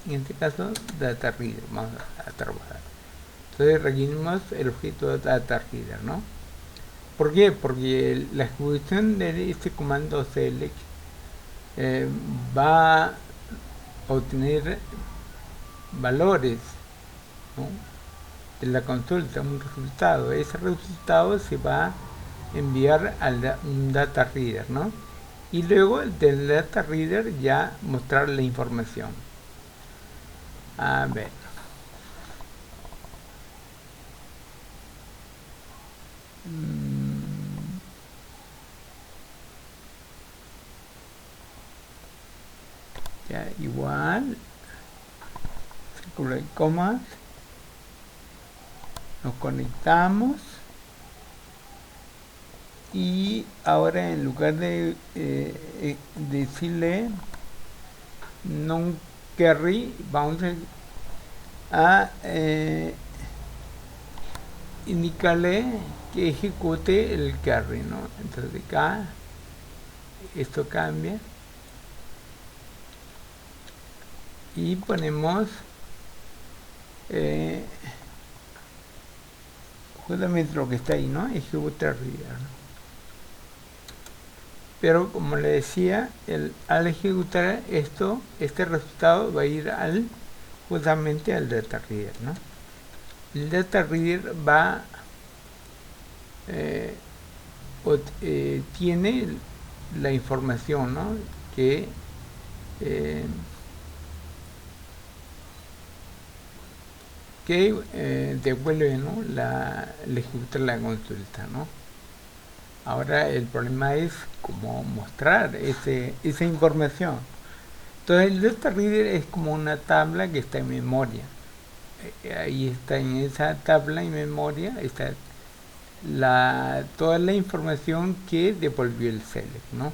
En este caso data reader vamos a trabajar. Entonces requerimos el objeto data reader, ¿no? ¿Por qué? Porque la ejecución de este comando select va a obtener valores, ¿no?, de la consulta, un resultado. Ese resultado se va a enviar a un data reader, ¿no? Y luego del data reader ya mostrar la información. A ver. Ya, igual. Círculo de comas. Nos conectamos. Y ahora en lugar de decirle non carry, vamos a indicarle que ejecute el carry, ¿no? Entonces acá esto cambia y ponemos justamente lo que está ahí, ¿no? Ejecutar reader, ¿no? Pero como le decía, al ejecutar esto, este resultado va a ir justamente al data reader, ¿no? El data reader va tiene la información, ¿no?, que devuelve, ¿no?, la ejecutar la consulta, ¿no? Ahora el problema es cómo mostrar esa información. Entonces el data reader es como una tabla que está en memoria. Ahí está, en esa tabla en memoria está toda la información que devolvió el select, ¿no?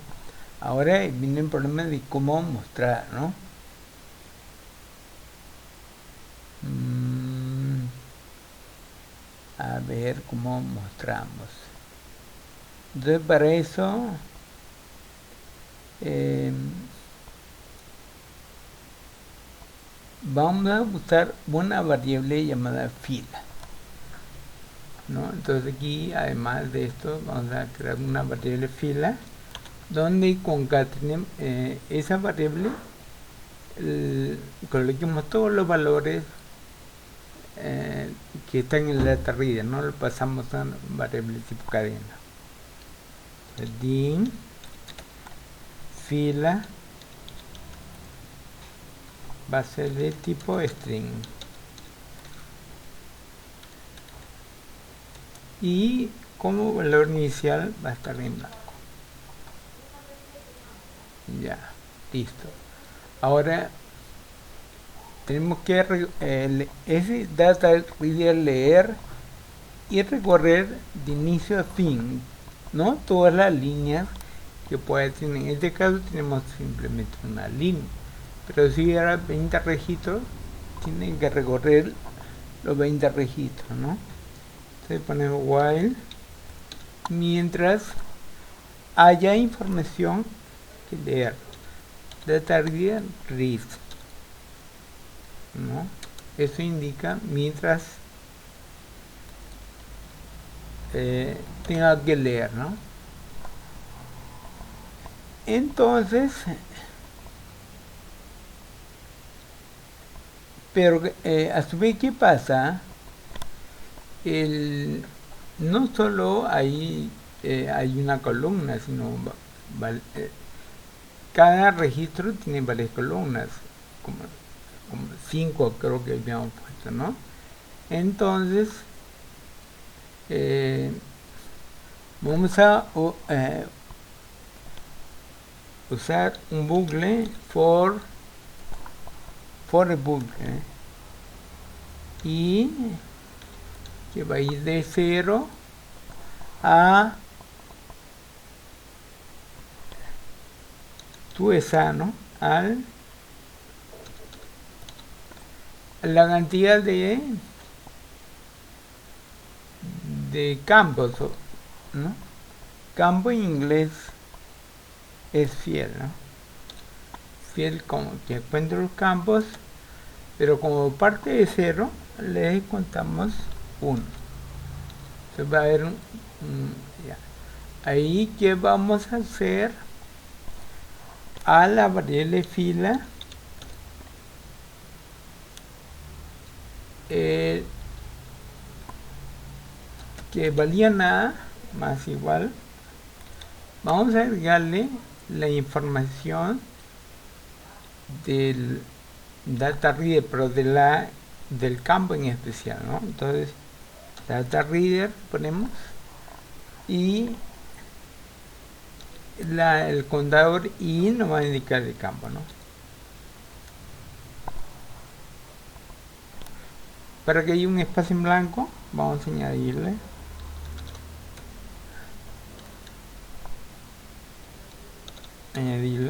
Ahora viene el problema de cómo mostrar, ¿no? A ver cómo mostramos. Entonces para eso vamos a usar una variable llamada fila, ¿no? Entonces aquí, además de esto, vamos a crear una variable fila donde concatenemos esa variable, coloquemos todos los valores que están en el data reader, ¿no? Lo pasamos a variable tipo cadena. Din fila va a ser de tipo string y como valor inicial va a estar en blanco. Ya, listo. Ahora tenemos que ese data reader leer y recorrer de inicio a fin, ¿no?, todas las líneas que puede tener. En este caso tenemos simplemente una línea, pero si hubiera 20 registros, tienen que recorrer los 20 registros, ¿no? Entonces ponemos while mientras haya información que leer. Data reader read, ¿no? Eso indica mientras tenga que leer, ¿no? Entonces, pero a su vez, ¿qué pasa? No solo hay una columna, sino cada registro tiene varias columnas, como 5 creo que habíamos puesto, ¿no? Entonces vamos a usar un bucle for for book, y que va a ir de 0 a tu esa, ¿no? A la cantidad de campos, ¿no? Campo en inglés es fiel, ¿no? Fiel como que encuentre los campos, pero como parte de 0 le contamos 1. Entonces va a haber ya. Ahí, ¿qué vamos a hacer? A la variable fila que valía nada más igual, vamos a agregarle la información del data reader, pero del campo en especial, ¿no? Entonces data reader ponemos y el contador i nos va a indicar el campo, ¿no? Para que haya un espacio en blanco vamos a añadirle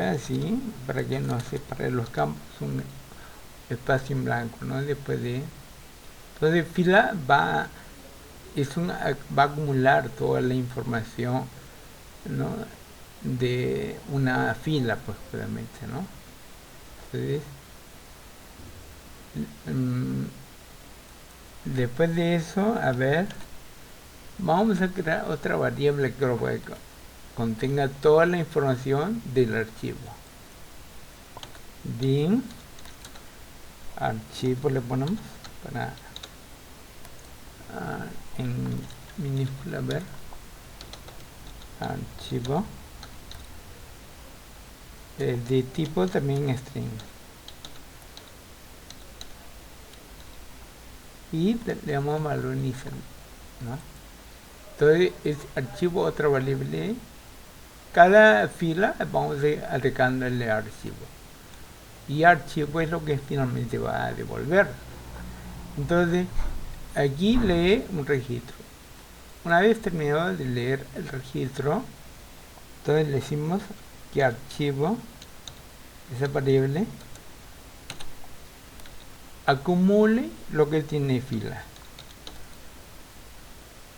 así para que no separe los campos, un espacio en blanco, ¿no? Después de entonces fila va a acumular toda la información, ¿no? De una fila, pues claramente, ¿no? Entonces después de eso, a ver, vamos a crear otra variable que contenga toda la información del archivo. Din archivo le ponemos para en minúscula, a ver, archivo de tipo también string, y le damos valor inicial, ¿no? Entonces es archivo otra variable. Cada fila vamos agregándole archivo, y archivo es lo que finalmente va a devolver. Entonces aquí lee un registro. Una vez terminado de leer el registro, entonces le decimos que archivo, esa variable, acumule lo que tiene fila,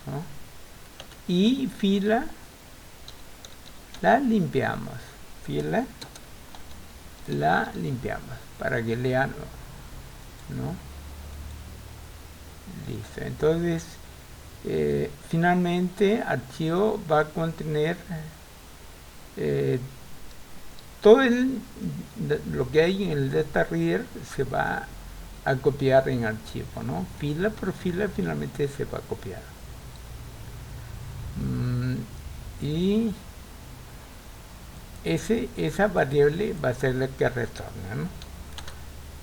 ¿no? Y fila la limpiamos, fila la limpiamos para que lean, ¿no? Listo. Entonces finalmente archivo va a contener todo lo que hay en el data reader se va a copiar en archivo, ¿no? Fila por fila finalmente se va a copiar. Y esa variable va a ser la que retorna,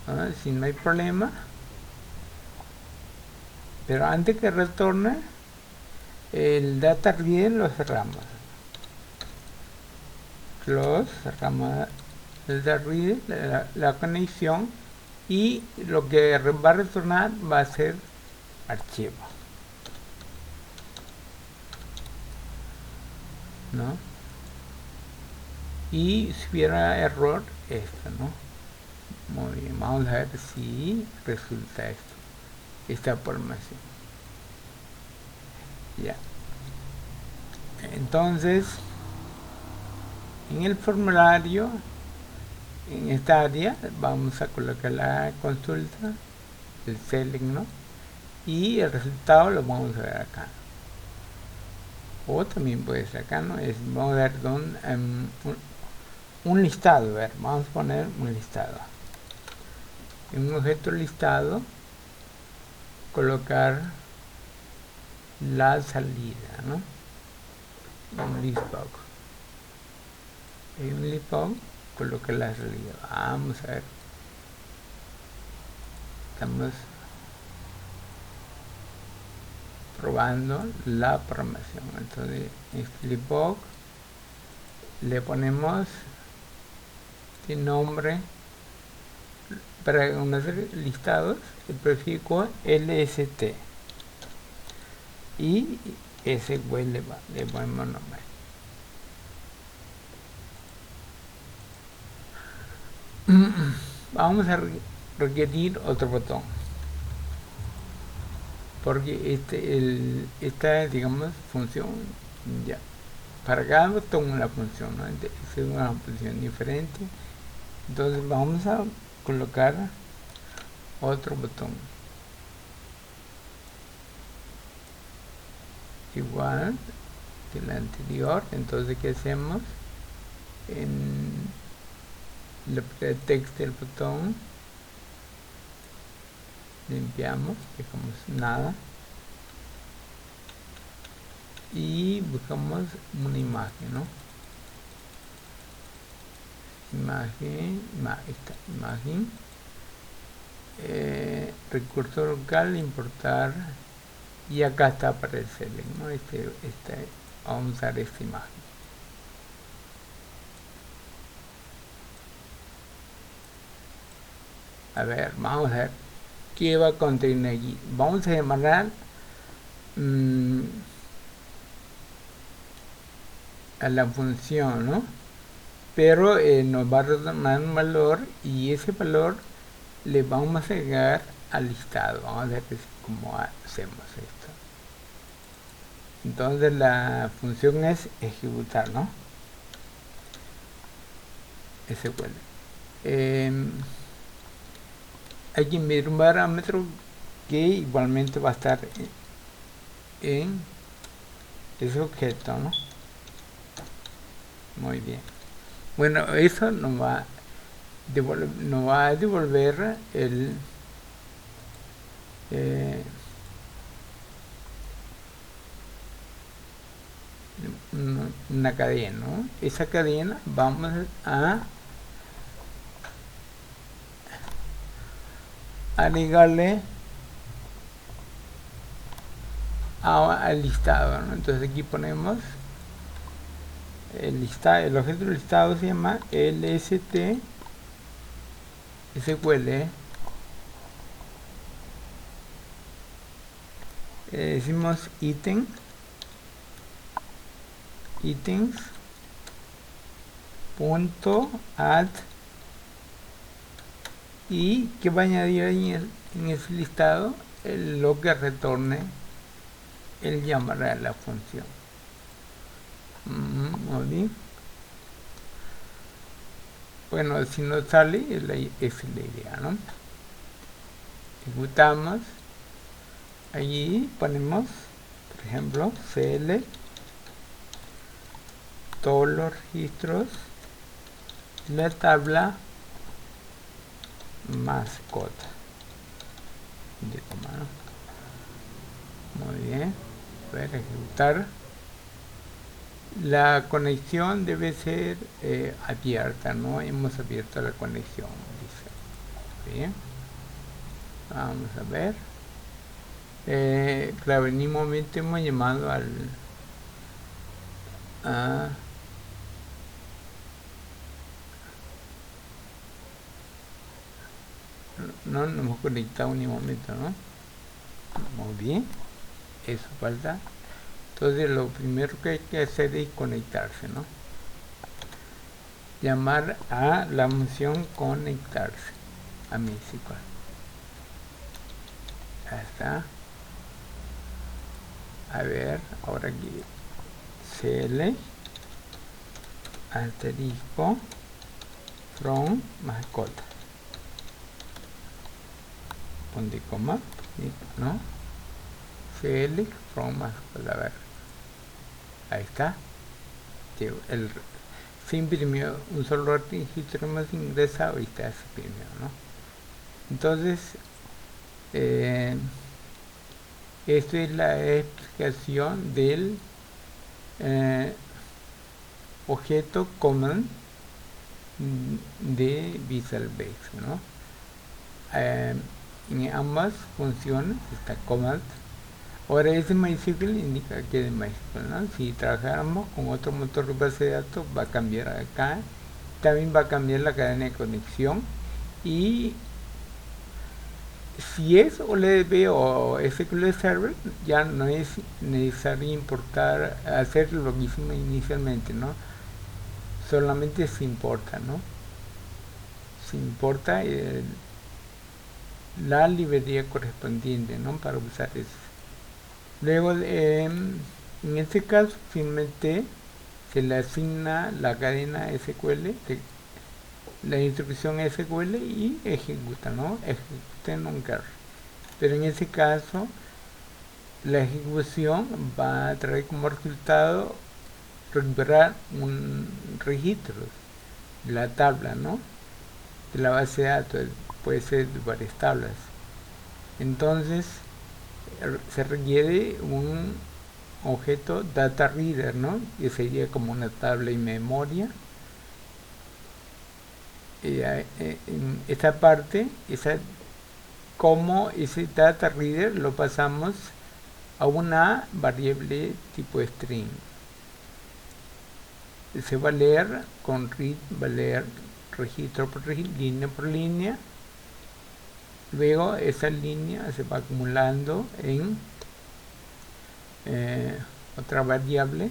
¿no? Si no hay problema, pero antes que retorne el data reader lo cerramos, cerramos el data reader, la conexión, y lo que va a retornar va a ser archivo, ¿no? Y si hubiera error, esto, ¿no? Muy bien, vamos a ver si resulta esta formación. Ya. Entonces, en el formulario, en esta área, vamos a colocar la consulta, el select, ¿no? Y el resultado lo vamos a ver acá. O también puede ser acá, ¿no? Vamos a ver un listado, a ver, vamos a poner un listado. En un objeto listado, colocar la salida, ¿no? Un listbox. En un listbox, colocar la salida. Vamos a ver. Estamos probando la programación. Entonces, en este listbox le ponemos de nombre para conocer listados, el prefijo lst y SQL le ponemos nombre. Vamos a requerir otro botón, porque esta, digamos, función, ya, para cada botón una función, ¿no? Es una función diferente. Entonces vamos a colocar otro botón igual que el anterior. Entonces, ¿qué hacemos? En el pretext del botón limpiamos, dejamos nada y buscamos una imagen, ¿no? Esta imagen, recurso local, importar, y acá está para el select, ¿no? Vamos a usar esta imagen. A ver, vamos a ver qué va a contener aquí. Vamos a llamar a la función, ¿no? Pero nos va a retornar un valor, y ese valor le vamos a agregar al listado. Vamos a ver cómo hacemos esto. Entonces la función es ejecutar, ¿no? SQL. Hay que medir un parámetro que igualmente va a estar en ese objeto, ¿no? Muy bien. Bueno, eso nos va a devolver una cadena, ¿no? Esa cadena vamos a agregarle al listado, ¿no? Entonces aquí ponemos el listado. El objeto del listado se llama lst SQL. Decimos ítems punto add, y que va a añadir ahí en ese listado lo que retorne el llamar a la función. Muy bien. Bueno, si no sale, es la idea, ¿no? Ejecutamos. Allí ponemos, por ejemplo, cl todos los registros, la tabla mascota de comando. Muy bien. A ver, ejecutar. La conexión debe ser abierta, no hemos abierto la conexión, dice. Bien, vamos a ver. Claro, en un momento hemos llamado no nos hemos conectado en un momento, ¿no? Muy bien, eso falta. Entonces lo primero que hay que hacer es conectarse, ¿no? Llamar a la función conectarse a MySQL. Ya está. A ver, ahora aquí cl asterisco from mascota, ponte coma, ¿no? cl from mascota. A ver, ahí está. Se imprimió un solo registro más ingresado y está se imprimió, ¿no? Entonces esto es la explicación del objeto command de Visual Basic, ¿no? En ambas funciones está command. Ahora ese MySQL indica que es de MySQL, ¿no? Si trabajáramos con otro motor de base de datos, va a cambiar acá. También va a cambiar la cadena de conexión Y si es OLEDB o SQL Server, ya no es necesario importar, hacer lo que hicimos inicialmente, ¿no? Solamente se importa, ¿no? Se importa la librería correspondiente, ¿no? Para usar eso. Luego, en este caso, simplemente se le asigna la cadena SQL, la instrucción SQL y ejecuta, ¿no? Ejecuta en un carry. Pero en ese caso, la ejecución va a traer como resultado recuperar un registro de la tabla, ¿no? De la base de datos, puede ser de varias tablas. Entonces, se requiere un objeto data reader, ¿no? Que sería como una tabla y memoria. En esta parte, como ese data reader lo pasamos a una variable tipo string. Se va a leer con read, va a leer registro por registro, línea por línea. Luego esa línea se va acumulando en otra variable.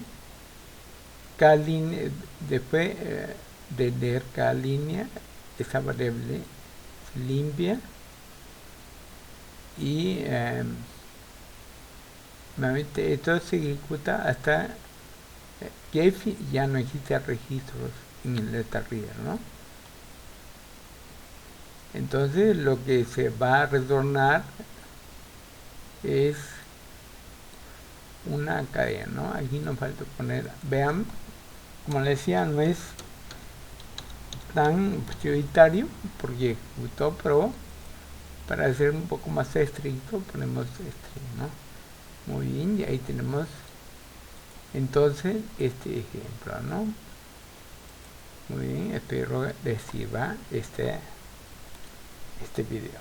Cada línea, después de leer cada línea, esa variable se limpia y nuevamente esto se ejecuta hasta que ya no existe registros en el data reader, ¿no? Entonces lo que se va a retornar es una cadena, ¿no? Aquí nos falta poner, vean, como les decía, no es tan prioritario porque ejecutó, pero para ser un poco más estricto ponemos string, ¿no? Muy bien, y ahí tenemos entonces este ejemplo, ¿no? Muy bien, espero les sirva este video.